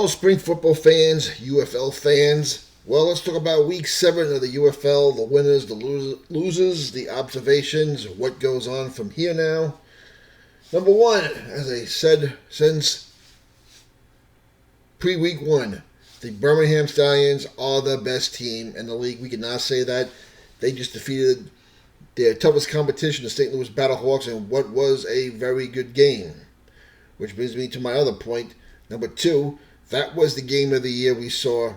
Hello, spring football fans, UFL fans. Well, let's talk about week 7 of the UFL, the winners, the losers, the observations, what goes on from here now. Number 1, as I said since pre-week 1, the Birmingham Stallions are the best team in the league. We cannot say that. They just defeated their toughest competition, the St. Louis Battlehawks, in what was a very good game. Which brings me to my other point. Number 2, that was the game of the year we saw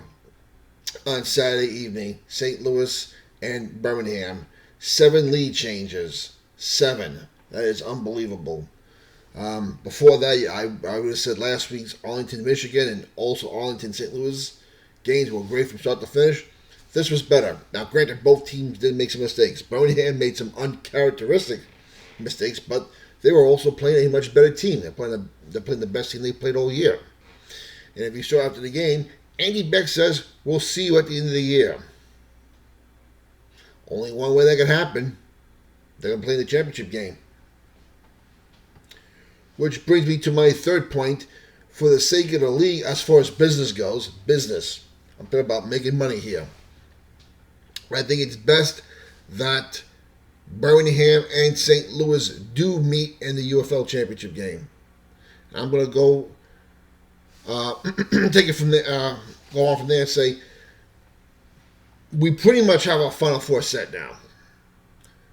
on Saturday evening. St. Louis and Birmingham. 7 lead changes. 7. That is unbelievable. Before that, I would have said last week's Arlington, Michigan, and also Arlington, St. Louis games were great from start to finish. This was better. Now, granted, both teams did make some mistakes. Birmingham made some uncharacteristic mistakes, but they were also playing a much better team. They're playing the best team they played all year. And if you saw after the game, Andy Beck says, we'll see you at the end of the year. Only one way that can happen. They're going to play the championship game. Which brings me to my third point. For the sake of the league, as far as business goes, business. I'm talking about making money here. I think it's best that Birmingham and St. Louis do meet in the UFL championship game. I'm going to go take it from there, go on from there and say we pretty much have our Final Four set now.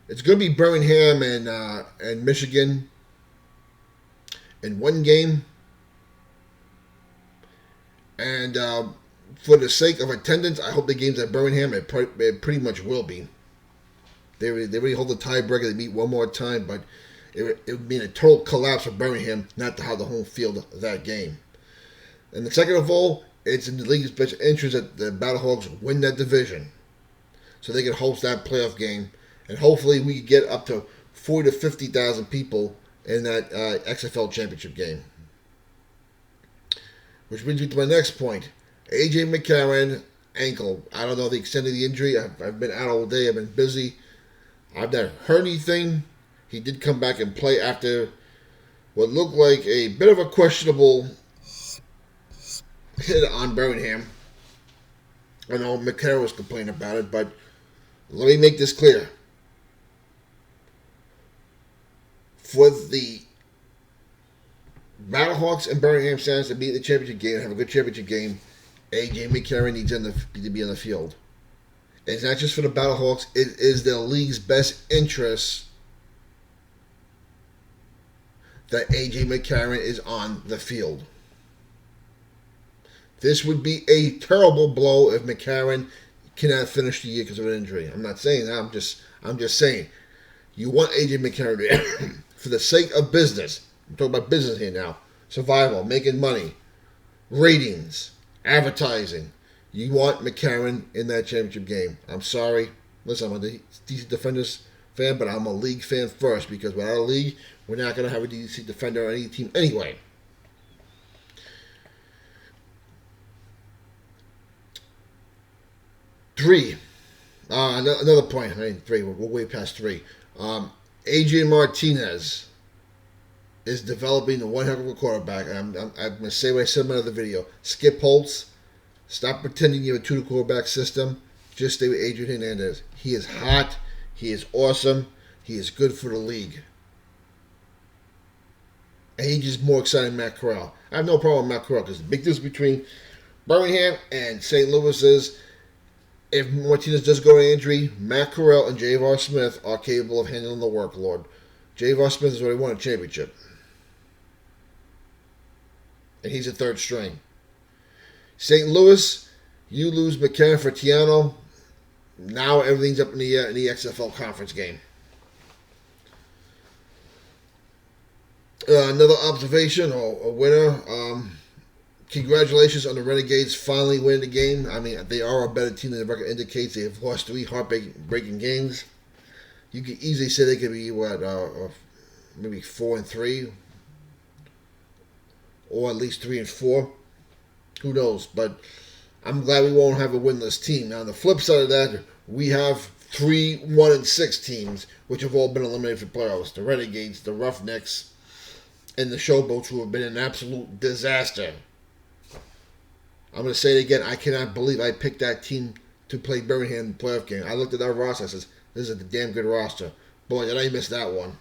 It's going to be Birmingham and Michigan in one game. And for the sake of attendance, I hope the game's at Birmingham. It pretty much will be. They already hold the tiebreaker. They meet one more time, but it would mean a total collapse for Birmingham not to have the home field of that game. And the second of all, it's in the league's best interest that the Battlehawks win that division so they can host that playoff game. And hopefully we can get up to 40,000 to 50,000 people in that XFL championship game. Which brings me to my next point. A.J. McCarron, ankle. I don't know the extent of the injury. I've been out all day. I've been busy. I've not heard anything. He did come back and play after what looked like a bit of a questionable hit on Birmingham. I know McCarron was complaining about it, but let me make this clear. For the Battlehawks and Birmingham Stallions to beat the championship game and have a good championship game, A.J. McCarron needs to be on the field. It's not just for the Battlehawks. It is the league's best interest that A.J. McCarron is on the field. This would be a terrible blow if McCarron cannot finish the year because of an injury. I'm not saying that. I'm just saying you want A.J. McCarron to, for the sake of business. I'm talking about business here now. Survival, making money, ratings, advertising. You want McCarron in that championship game. I'm sorry. Listen, I'm a DC Defenders fan, but I'm a league fan first because without a league, we're not going to have a DC Defender on any team anyway. Three. Another point. I mean, 3. We're way past 3. Adrian Martinez is developing a one heck of a quarterback. I'm going to say what I said in my other video. Skip Holtz. Stop pretending you have a 2 quarterback system. Just stay with Adrian Hernandez. He is hot. He is awesome. He is good for the league. And he's just more exciting than Matt Corral. I have no problem with Matt Corral because the big difference between Birmingham and St. Louis is if Martinez does go to injury, Matt Corral and J.V.R. Smith are capable of handling the workload. J.V.R. Smith has already won a championship. And he's a third string. St. Louis, you lose McCann for Tiano. Now everything's up in the XFL conference game. Another observation or a winner. Congratulations on the Renegades finally winning the game. I mean, they are a better team than the record indicates. They have lost 3 heartbreaking games. You could easily say they could be maybe 4-3, or at least 3-4. Who knows? But I'm glad we won't have a winless team. Now, on the flip side of that, we have 3 1-6 teams, which have all been eliminated from playoffs. The Renegades, the Roughnecks, and the Showboats, who have been an absolute disaster. I'm going to say it again. I cannot believe I picked that team to play Birmingham in the playoff game. I looked at that roster. I said, this is a damn good roster. Boy, did I miss that one.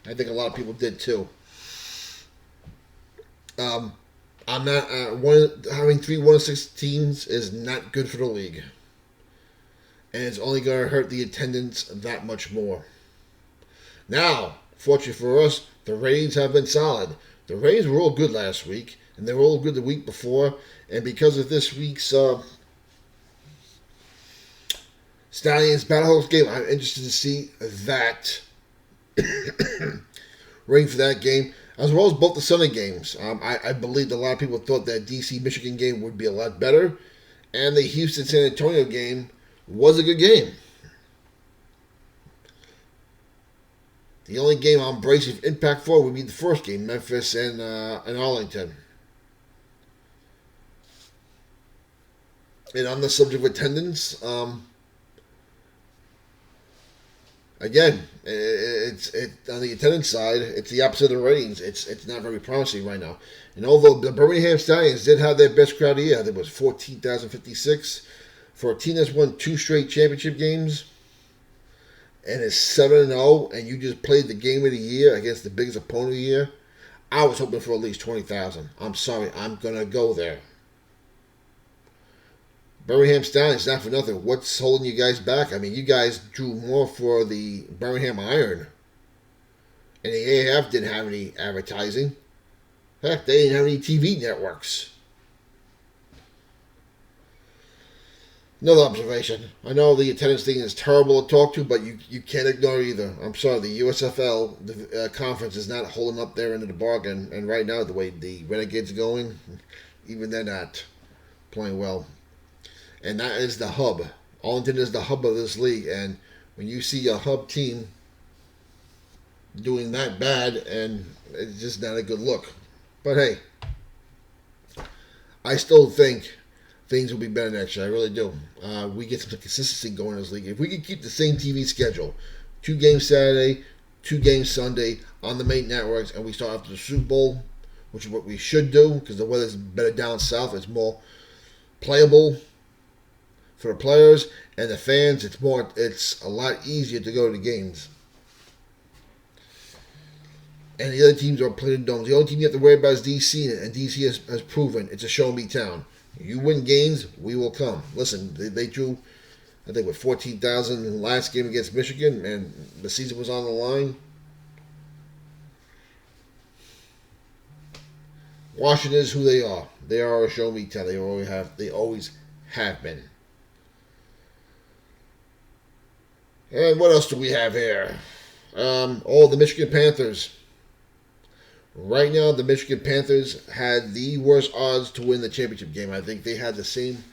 I think a lot of people did too. I'm not having 3 1-6 teams is not good for the league, and it's only going to hurt the attendance that much more. Now, fortunately for us, the ratings have been solid. The ratings were all good last week, and they were all good the week before. And because of this week's Stallions Battlehawks game, I'm interested to see that rating for that game, as well as both the Sunday games. I believe a lot of people thought that DC-Michigan game would be a lot better, and the Houston-San Antonio game was a good game. The only game I'm bracing for impact for would be the first game, Memphis and Arlington. And on the subject of attendance, again, it's on the attendance side, it's the opposite of the ratings. It's not very promising right now. And although the Birmingham Stallions did have their best crowd of the year, I think it was 14,056, for a team that's won 2 straight championship games and is 7-0, and you just played the game of the year against the biggest opponent of the year, I was hoping for at least 20,000. I'm sorry, I'm going to go there. Birmingham Stallions, not for nothing. What's holding you guys back? I mean, you guys drew more for the Birmingham Iron. And the AAF didn't have any advertising. Heck, they didn't have any TV networks. Another observation. I know the attendance thing is terrible to talk to, but you can't ignore either. I'm sorry, the USFL the conference is not holding up their end of the bargain. And right now, the way the Renegades are going, even they're not playing well. And that is the hub. Arlington is the hub of this league. And when you see a hub team doing that bad, and it's just not a good look. But hey, I still think things will be better next year. I really do. We get some consistency going in this league. If we can keep the same TV schedule, 2 games Saturday, 2 games Sunday on the main networks, and we start after the Super Bowl, which is what we should do because the weather's better down south. It's more playable for the players and the fans. It's a lot easier to go to the games. And the other teams are playing domes. The only team you have to worry about is DC, and DC has proven it's a show-me town. You win games, we will come. Listen, they drew, I think, 14,000 in the last game against Michigan, and the season was on the line. Washington is who they are. They are a show-me town. They always have been. And what else do we have here? The Michigan Panthers. Right now, the Michigan Panthers had the worst odds to win the championship game. I think they had the same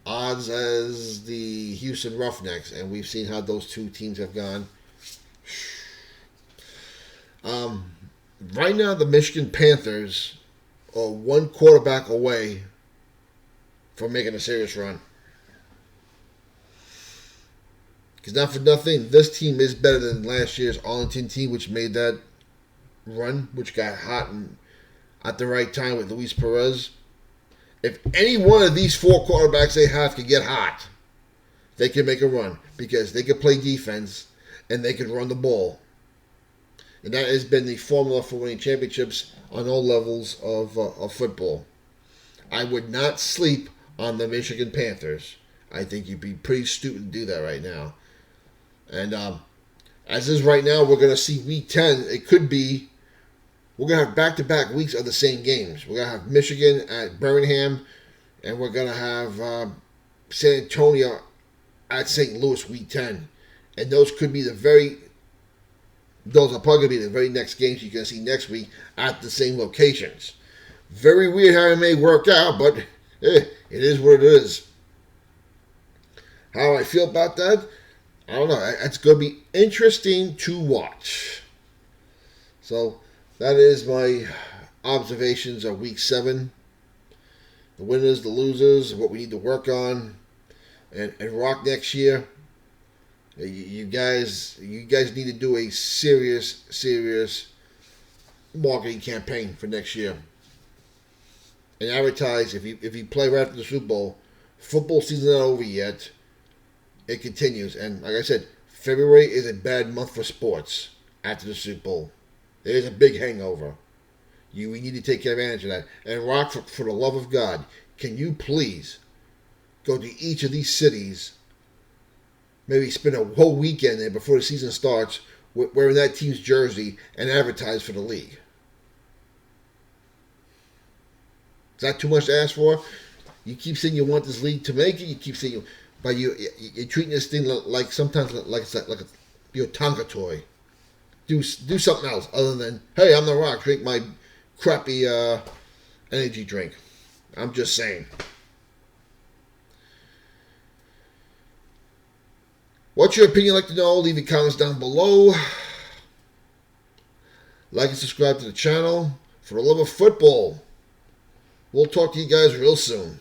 odds as the Houston Roughnecks, and we've seen how those two teams have gone. Right now, the Michigan Panthers are 1 quarterback away from making a serious run. Because not for nothing, this team is better than last year's Arlington team, which made that run, which got hot and at the right time with Luis Perez. If any one of these 4 quarterbacks they have can get hot, they can make a run because they can play defense and they can run the ball. And that has been the formula for winning championships on all levels of football. I would not sleep on the Michigan Panthers. I think you'd be pretty stupid to do that right now. And as is right now, we're going to see Week 10. It could be, we're going to have back-to-back weeks of the same games. We're going to have Michigan at Birmingham, and we're going to have San Antonio at St. Louis Week 10. And those are probably going to be the very next games you're going to see next week at the same locations. Very weird how it may work out, but it is what it is. How I feel about that, I don't know. It's going to be interesting to watch. So that is my observations of Week 7. The winners, the losers, what we need to work on, and rock next year. You guys need to do a serious marketing campaign for next year. and advertise if you play right after the Super Bowl. Football season's not over yet. It continues, and like I said, February is a bad month for sports after the Super Bowl. There's a big hangover. We need to take advantage of that. And Rock, for the love of God, can you please go to each of these cities, maybe spend a whole weekend there before the season starts, wearing that team's jersey and advertise for the league? Is that too much to ask for? You keep saying you want this league to make it. You keep saying but you're treating this thing like sometimes like a Tonka toy. Do something else other than, hey, I'm the Rock, drink my crappy energy drink. I'm just saying. What's your opinion? Like to know? Leave your comments down below. Like and subscribe to the channel. For the love of football, we'll talk to you guys real soon.